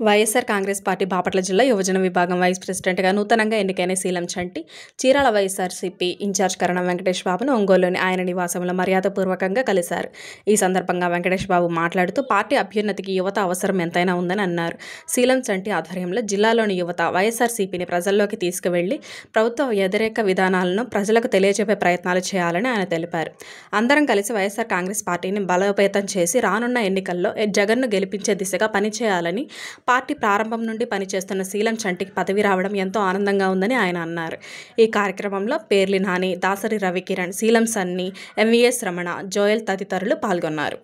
YSR Congress party Bapatla జిల్లా యువజన విభాగం వైస్ ప్రెసిడెంట్గా నూతనంగా ఎన్నికైన శీలం చంటి చీరాల వైఎస్సార్సీపీ ఇన్ఛార్జ్ కరణం వెంకటేష్ బాబును ఒంగోలులోని ఆయన నివాసంలో మర్యాదపూర్వకంగా కలిశారు. ఈ సందర్భంగా వెంకటేష్ బాబు మాట్లాడుతూ పార్టీ అభ్యున్నతికి యువత అవసరం ఎంతైనా ఉందని అన్నారు. శీలం చంటి ఆధ్వర్యంలో జిల్లాలోని యువత వైఎస్సార్సీపీని ప్రజల్లోకి తీసుకువెళ్లి ప్రభుత్వ వ్యతిరేక విధానాలను ప్రజలకు తెలియజెప్పే ప్రయత్నాలు చేయాలని ఆయన తెలిపారు. అందరం కలిసి వైఎస్సార్ కాంగ్రెస్ పార్టీని బలోపేతం చేసి రానున్న ఎన్నికల్లో జగన్ను గెలిపించే దిశగా పనిచేయాలని పార్టీ ప్రారంభం నుండి పనిచేస్తున్న శీలం చంటికి పదవి రావడం ఎంతో ఆనందంగా ఉందని ఆయన అన్నారు. ఈ కార్యక్రమంలో పేర్లి నాని, దాసరి రవికిరణ్, శీలం సన్ని, ఎంవీఎస్ రమణ, జోయల్ తదితరులు పాల్గొన్నారు.